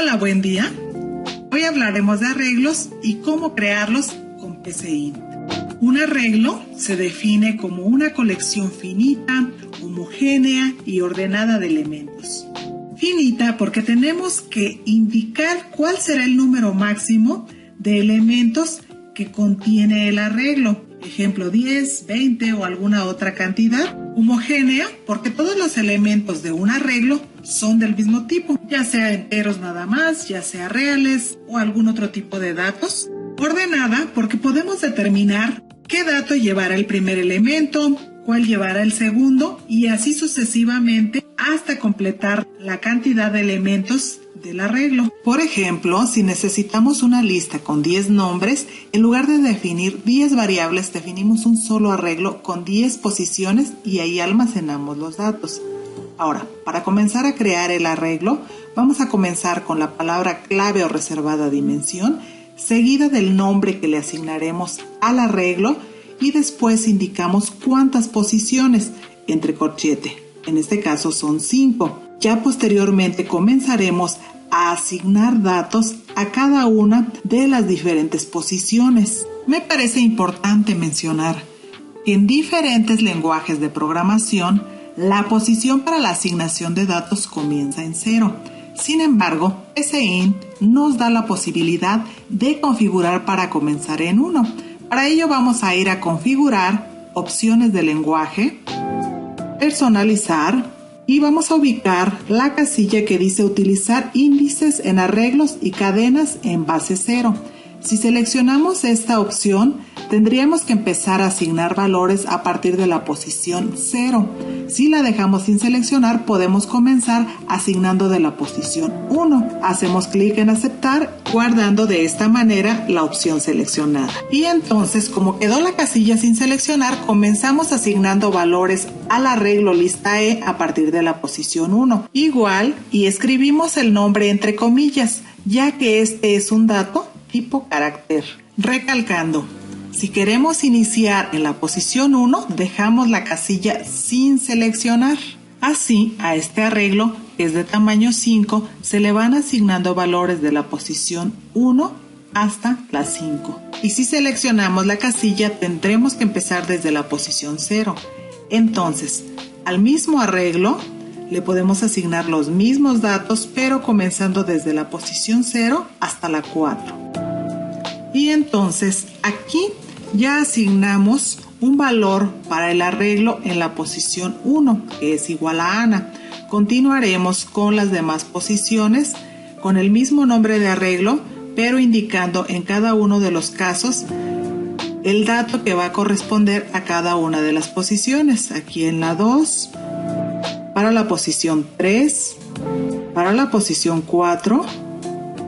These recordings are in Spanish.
Hola, buen día. Hoy hablaremos de arreglos y cómo crearlos con PCInt. Un arreglo se define como una colección finita, homogénea y ordenada de elementos. Finita porque tenemos que indicar cuál será el número máximo de elementos que contiene el arreglo. Ejemplo 10, 20 o alguna otra cantidad. Homogénea porque todos los elementos de un arreglo son del mismo tipo, ya sea enteros nada más, ya sea reales o algún otro tipo de datos. Ordenada porque podemos determinar qué dato llevará el primer elemento, cuál llevará el segundo y así sucesivamente hasta completar la cantidad de elementos del arreglo. Por ejemplo, si necesitamos una lista con 10 nombres, en lugar de definir 10 variables, definimos un solo arreglo con 10 posiciones y ahí almacenamos los datos. Ahora, para comenzar a crear el arreglo, vamos a comenzar con la palabra clave o reservada dimensión, seguida del nombre que le asignaremos al arreglo y después indicamos cuántas posiciones, entre corchete. En este caso son 5. Ya posteriormente comenzaremos a asignar datos a cada una de las diferentes posiciones. Me parece importante mencionar que en diferentes lenguajes de programación, la posición para la asignación de datos comienza en 0. Sin embargo, PCInt nos da la posibilidad de configurar para comenzar en 1. Para ello vamos a ir a configurar, opciones de lenguaje, personalizar y vamos a ubicar la casilla que dice utilizar índices en arreglos y cadenas en base 0. Si seleccionamos esta opción, tendríamos que empezar a asignar valores a partir de la posición 0. Si la dejamos sin seleccionar, podemos comenzar asignando de la posición 1. Hacemos clic en aceptar, guardando de esta manera la opción seleccionada. Y entonces, como quedó la casilla sin seleccionar, comenzamos asignando valores al arreglo lista E a partir de la posición 1. Igual, y escribimos el nombre entre comillas, ya que este es un dato tipo carácter. Recalcando, si queremos iniciar en la posición 1, dejamos la casilla sin seleccionar. Así, a este arreglo, que es de tamaño 5, se le van asignando valores de la posición 1 hasta la 5. Y si seleccionamos la casilla, tendremos que empezar desde la posición 0. Entonces, al mismo arreglo, le podemos asignar los mismos datos, pero comenzando desde la posición 0 hasta la 4. Y entonces, aquí ya asignamos un valor para el arreglo en la posición 1, que es igual a Ana. Continuaremos con las demás posiciones con el mismo nombre de arreglo, pero indicando en cada uno de los casos el dato que va a corresponder a cada una de las posiciones. Aquí en la 2, para la posición 3, para la posición 4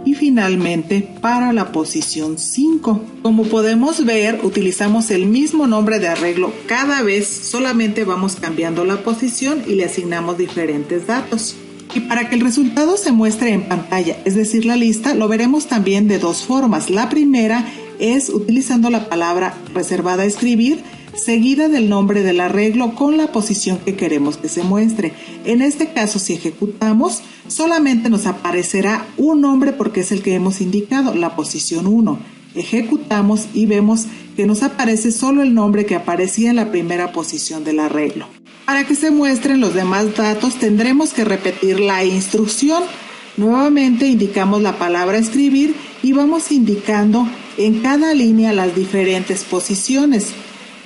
y finalmente para la posición 5. Como podemos ver, utilizamos el mismo nombre de arreglo cada vez, solamente vamos cambiando la posición y le asignamos diferentes datos. Y para que el resultado se muestre en pantalla, es decir, la lista, lo veremos también de dos formas. La primera es utilizando la palabra reservada a escribir, seguida del nombre del arreglo con la posición que queremos que se muestre. En este caso, si ejecutamos, solamente nos aparecerá un nombre porque es el que hemos indicado, la posición 1. Ejecutamos y vemos que nos aparece solo el nombre que aparecía en la primera posición del arreglo. Para que se muestren los demás datos, tendremos que repetir la instrucción. Nuevamente indicamos la palabra escribir y vamos indicando en cada línea las diferentes posiciones.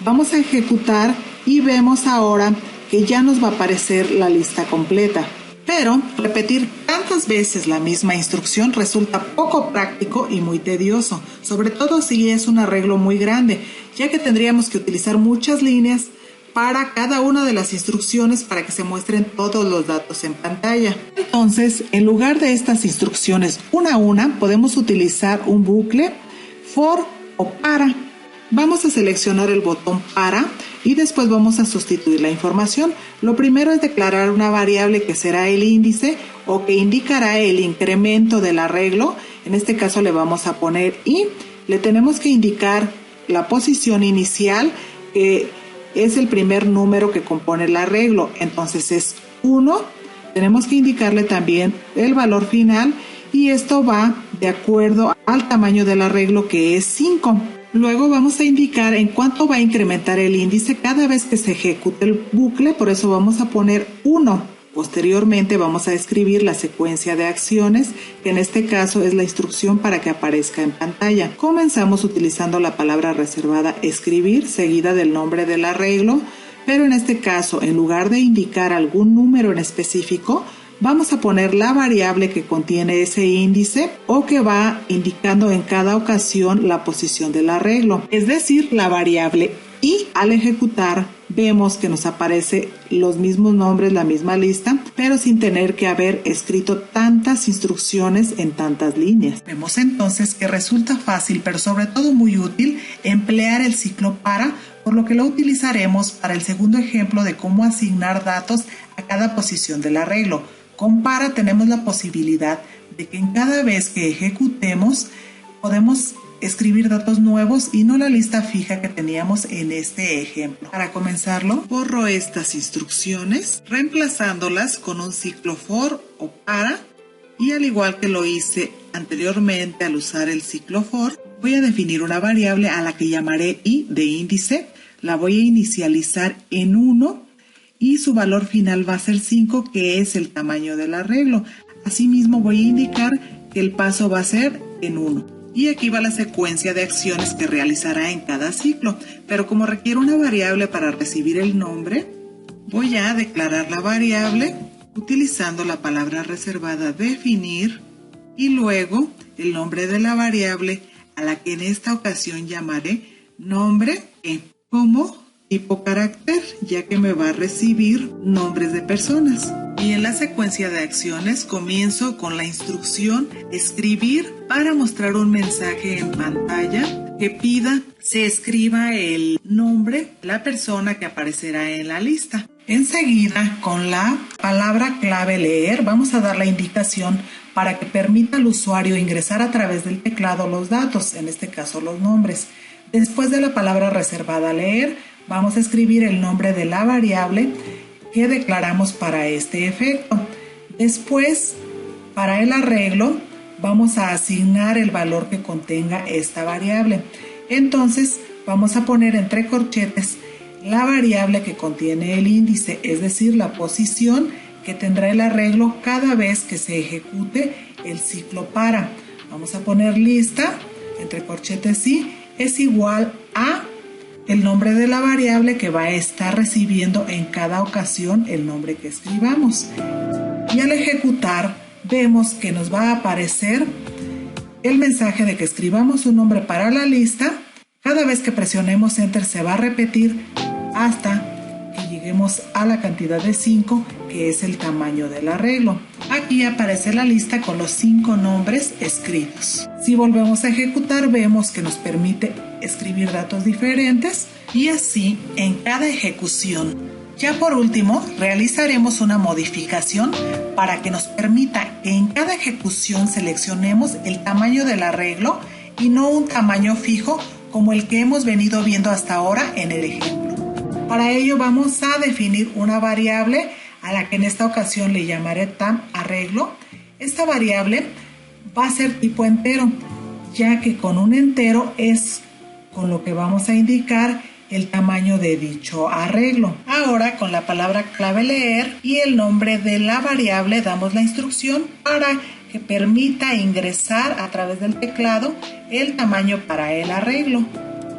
Vamos a ejecutar y vemos ahora que ya nos va a aparecer la lista completa. Pero repetir tantas veces la misma instrucción resulta poco práctico y muy tedioso, sobre todo si es un arreglo muy grande, ya que tendríamos que utilizar muchas líneas para cada una de las instrucciones para que se muestren todos los datos en pantalla. Entonces, en lugar de estas instrucciones una a una, podemos utilizar un bucle for o para. Vamos a seleccionar el botón para y después vamos a sustituir la información. Lo primero es declarar una variable que será el índice o que indicará el incremento del arreglo. En este caso le vamos a poner y le tenemos que indicar la posición inicial, que es el primer número que compone el arreglo. Entonces es 1. Tenemos que indicarle también el valor final y esto va de acuerdo al tamaño del arreglo, que es 5. Luego vamos a indicar en cuánto va a incrementar el índice cada vez que se ejecute el bucle, por eso vamos a poner 1. Posteriormente vamos a escribir la secuencia de acciones, que en este caso es la instrucción para que aparezca en pantalla. Comenzamos utilizando la palabra reservada escribir, seguida del nombre del arreglo, pero en este caso, en lugar de indicar algún número en específico, vamos a poner la variable que contiene ese índice o que va indicando en cada ocasión la posición del arreglo, es decir, la variable y. Al ejecutar vemos que nos aparece los mismos nombres, la misma lista, pero sin tener que haber escrito tantas instrucciones en tantas líneas. Vemos entonces que resulta fácil, pero sobre todo muy útil, emplear el ciclo para, por lo que lo utilizaremos para el segundo ejemplo de cómo asignar datos a cada posición del arreglo. Con para tenemos la posibilidad de que en cada vez que ejecutemos podemos escribir datos nuevos y no la lista fija que teníamos en este ejemplo. Para comenzarlo, borro estas instrucciones reemplazándolas con un ciclo for o para, y al igual que lo hice anteriormente al usar el ciclo for, voy a definir una variable a la que llamaré i de índice, la voy a inicializar en 1 y su valor final va a ser 5, que es el tamaño del arreglo. Asimismo voy a indicar que el paso va a ser en 1. Y aquí va la secuencia de acciones que realizará en cada ciclo, pero como requiere una variable para recibir el nombre, voy a declarar la variable utilizando la palabra reservada definir y luego el nombre de la variable, a la que en esta ocasión llamaré nombre como tipo carácter, ya que me va a recibir nombres de personas. Y en la secuencia de acciones comienzo con la instrucción escribir para mostrar un mensaje en pantalla que pida se escriba el nombre de la persona que aparecerá en la lista. Enseguida, con la palabra clave leer, vamos a dar la indicación para que permita al usuario ingresar a través del teclado los datos, en este caso los nombres. Después de la palabra reservada leer, vamos a escribir el nombre de la variable que declaramos para este efecto. Después, para el arreglo, vamos a asignar el valor que contenga esta variable. Entonces, vamos a poner entre corchetes la variable que contiene el índice, es decir, la posición que tendrá el arreglo cada vez que se ejecute el ciclo para. Vamos a poner lista, entre corchetes sí, es igual a el nombre de la variable que va a estar recibiendo en cada ocasión el nombre que escribamos. Y al ejecutar vemos que nos va a aparecer el mensaje de que escribamos un nombre para la lista. Cada vez que presionemos Enter se va a repetir hasta que lleguemos a la cantidad de 5, que es el tamaño del arreglo. Aquí aparece la lista con los 5 nombres escritos. Si volvemos a ejecutar, vemos que nos permite escribir datos diferentes y así en cada ejecución. Ya por último, realizaremos una modificación para que nos permita que en cada ejecución seleccionemos el tamaño del arreglo y no un tamaño fijo como el que hemos venido viendo hasta ahora en el ejemplo. Para ello vamos a definir una variable a la que en esta ocasión le llamaré tam arreglo. Esta variable va a ser tipo entero, ya que con un entero es con lo que vamos a indicar el tamaño de dicho arreglo. Ahora, con la palabra clave leer y el nombre de la variable, damos la instrucción para que permita ingresar a través del teclado el tamaño para el arreglo.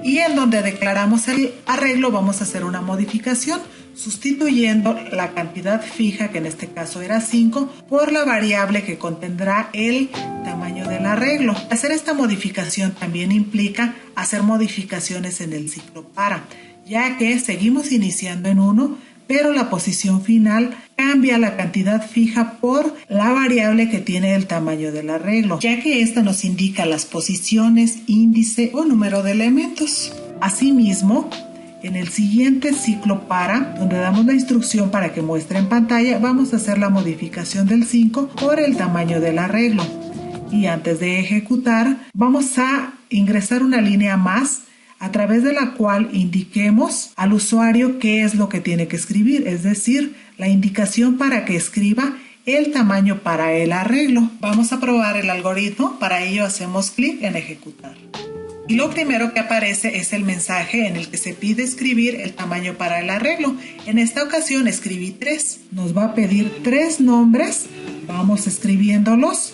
Y en donde declaramos el arreglo vamos a hacer una modificación, sustituyendo la cantidad fija, que en este caso era 5, por la variable que contendrá el tamaño del arreglo. Hacer esta modificación también implica hacer modificaciones en el ciclo para, ya que seguimos iniciando en 1, pero la posición final cambia la cantidad fija por la variable que tiene el tamaño del arreglo, ya que esta nos indica las posiciones, índice o número de elementos. Asimismo, en el siguiente ciclo para, donde damos la instrucción para que muestre en pantalla, vamos a hacer la modificación del 5 por el tamaño del arreglo. Y antes de ejecutar, vamos a ingresar una línea más a través de la cual indiquemos al usuario qué es lo que tiene que escribir, es decir, la indicación para que escriba el tamaño para el arreglo. Vamos a probar el algoritmo. Para ello hacemos clic en ejecutar. Y lo primero que aparece es el mensaje en el que se pide escribir el tamaño para el arreglo. En esta ocasión escribí 3. Nos va a pedir 3 nombres. Vamos escribiéndolos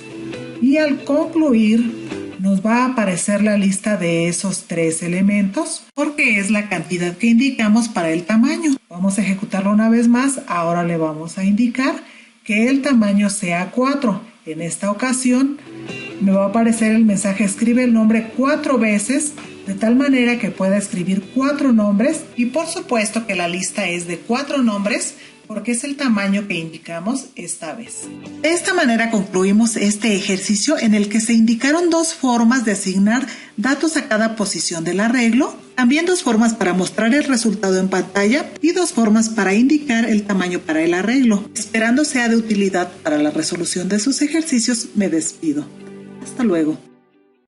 y al concluir nos va a aparecer la lista de esos 3 elementos porque es la cantidad que indicamos para el tamaño. Vamos a ejecutarlo una vez más. Ahora le vamos a indicar que el tamaño sea 4. En esta ocasión me va a aparecer el mensaje escribe el nombre 4 veces de tal manera que pueda escribir 4 nombres y por supuesto que la lista es de 4 nombres porque es el tamaño que indicamos esta vez. De esta manera concluimos este ejercicio en el que se indicaron 2 formas de asignar datos a cada posición del arreglo, también 2 formas para mostrar el resultado en pantalla y 2 formas para indicar el tamaño para el arreglo. Esperando sea de utilidad para la resolución de sus ejercicios, me despido. Hasta luego.